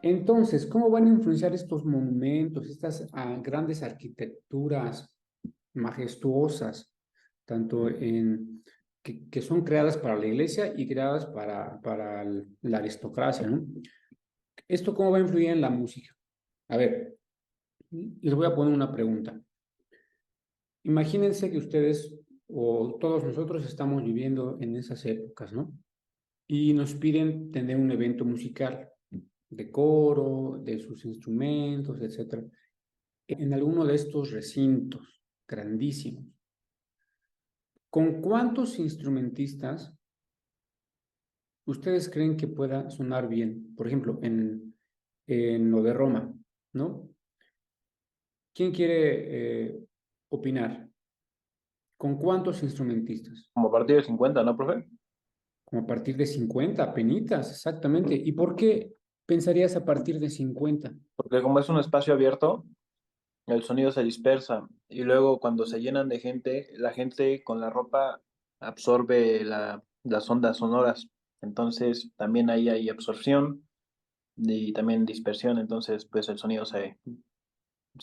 Entonces, ¿cómo van a influenciar estos monumentos, estas grandes arquitecturas majestuosas, tanto que son creadas para la iglesia y creadas para la aristocracia, ¿no? ¿Esto cómo va a influir en la música? A ver, les voy a poner una pregunta. Imagínense que ustedes o todos nosotros estamos viviendo en esas épocas, ¿no? Y nos piden tener un evento musical de coro, de sus instrumentos, etcétera, en alguno de estos recintos grandísimos. ¿Con cuántos instrumentistas ustedes creen que pueda sonar bien? Por ejemplo, en lo de Roma, ¿no? ¿Quién quiere opinar? ¿Con cuántos instrumentistas? Como a partir de 50, ¿no, profe? Como a partir de 50 penitas, exactamente. ¿Y por qué pensarías a partir de 50? Porque como es un espacio abierto, el sonido se dispersa y luego cuando se llenan de gente, la gente con la ropa absorbe las ondas sonoras. Entonces también ahí hay absorción y también dispersión, entonces pues el sonido se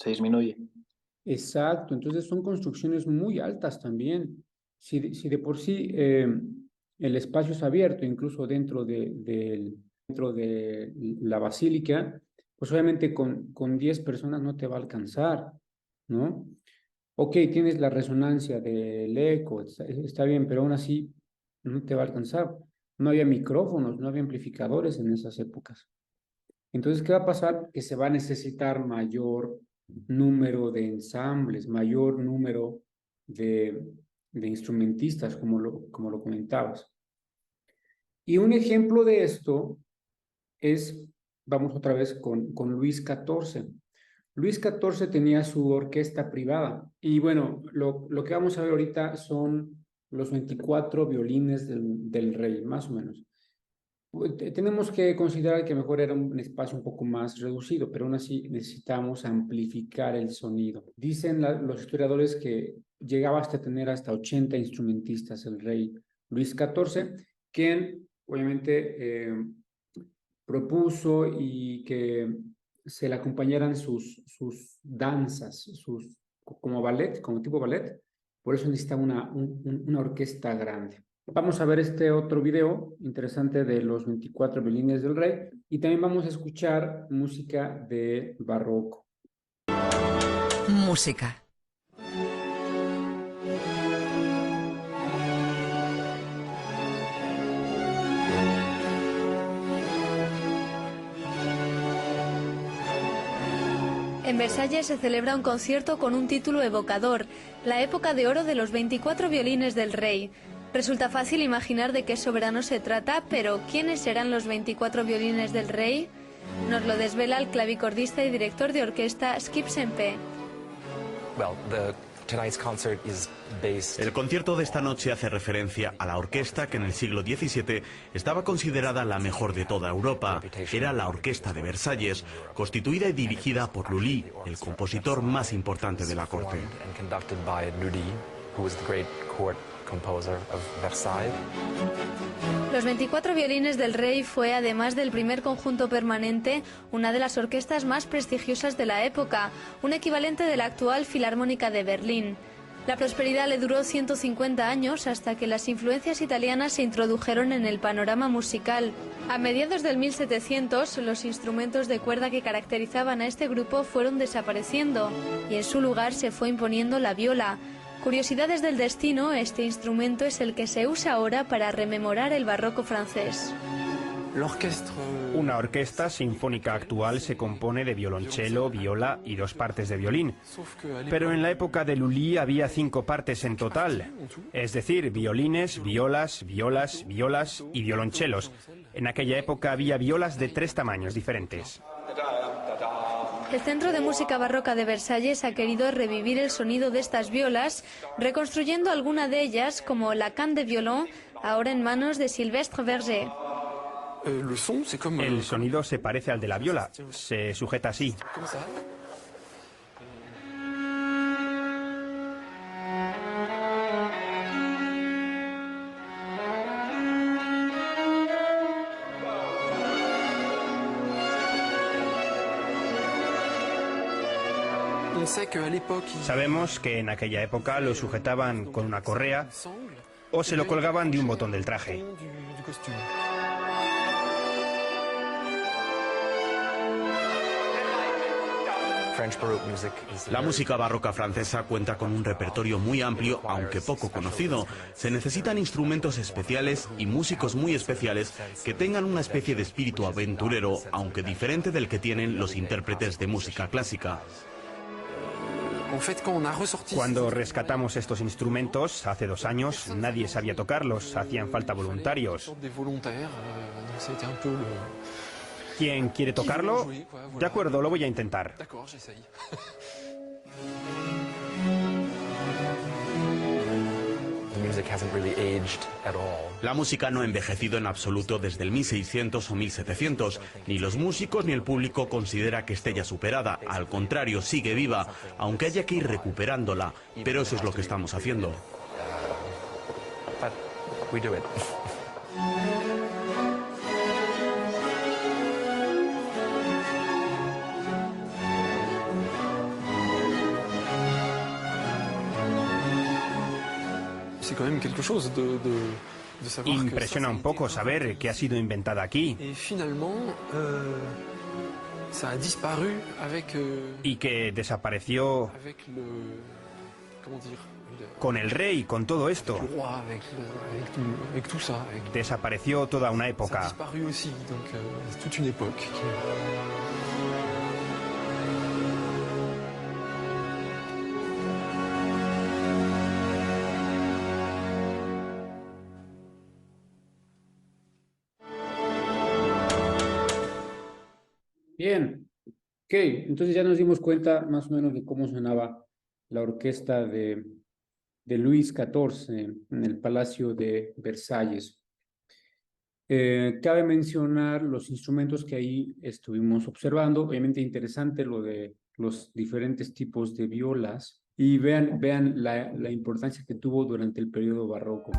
disminuye. Exacto, entonces son construcciones muy altas también. Si de por sí el espacio es abierto, incluso dentro de la basílica, pues obviamente con 10 personas no te va a alcanzar, ¿no? Ok, tienes la resonancia del eco, está bien, pero aún así no te va a alcanzar. No había micrófonos, no había amplificadores en esas épocas. Entonces, ¿qué va a pasar? Que se va a necesitar mayor número de ensambles, mayor número de, de instrumentistas, como lo comentabas. Y un ejemplo de esto es, vamos otra vez con Luis XIV. Luis XIV tenía su orquesta privada y bueno, lo que vamos a ver ahorita son los 24 violines del rey, más o menos. Tenemos que considerar que mejor era un espacio un poco más reducido, pero aún así necesitamos amplificar el sonido. Dicen los historiadores que llegaba hasta tener hasta 80 instrumentistas el rey Luis XIV, quien obviamente propuso y que se le acompañaran sus danzas, como ballet, como tipo ballet. Por eso necesitaba una orquesta grande. Vamos a ver este otro video interesante de los 24 violines del rey y también vamos a escuchar música de barroco. Música. En Versalles se celebra un concierto con un título evocador, la época de oro de los 24 violines del rey. Resulta fácil imaginar de qué soberano se trata, pero ¿quiénes serán los 24 violines del rey? Nos lo desvela el clavicordista y director de orquesta Skip Sempe. El concierto de esta noche hace referencia a la orquesta que en el siglo XVII estaba considerada la mejor de toda Europa. Era la Orquesta de Versalles, constituida y dirigida por Lully, el compositor más importante de la corte. Los 24 violines del rey fue, además del primer conjunto permanente, una de las orquestas más prestigiosas de la época, un equivalente de la actual Filarmónica de Berlín. La prosperidad le duró 150 años hasta que las influencias italianas se introdujeron en el panorama musical. A mediados del 1700, los instrumentos de cuerda que caracterizaban a este grupo fueron desapareciendo y en su lugar se fue imponiendo la viola. Curiosidades del destino, este instrumento es el que se usa ahora para rememorar el barroco francés. Una orquesta sinfónica actual se compone de violonchelo, viola y 2 partes de violín. Pero en la época de Lully había 5 partes en total, es decir, violines, violas, violas, violas y violonchelos. En aquella época había violas de 3 tamaños diferentes. El Centro de Música Barroca de Versalles ha querido revivir el sonido de estas violas, reconstruyendo alguna de ellas, como la Canne de Violon, ahora en manos de Sylvestre Verger. El sonido se parece al de la viola, se sujeta así. Sabemos que en aquella época lo sujetaban con una correa o se lo colgaban de un botón del traje. La música barroca francesa cuenta con un repertorio muy amplio, aunque poco conocido. Se necesitan instrumentos especiales y músicos muy especiales que tengan una especie de espíritu aventurero, aunque diferente del que tienen los intérpretes de música clásica. Cuando rescatamos estos instrumentos, hace 2 años, nadie sabía tocarlos, hacían falta voluntarios. ¿Quién quiere tocarlo? De acuerdo, lo voy a intentar. La música no ha envejecido en absoluto desde el 1600 o 1700. Ni los músicos ni el público considera que esté ya superada. Al contrario, sigue viva, aunque haya que ir recuperándola. Pero eso es lo que estamos haciendo. Impresiona un poco saber que ha sido inventada aquí y que desapareció con el rey, con todo esto. Desapareció toda una época. Bien, ok, entonces ya nos dimos cuenta más o menos de cómo sonaba la orquesta de Luis XIV en el Palacio de Versalles. Cabe mencionar los instrumentos que ahí estuvimos observando. Obviamente interesante lo de los diferentes tipos de violas y vean la importancia que tuvo durante el periodo barroco.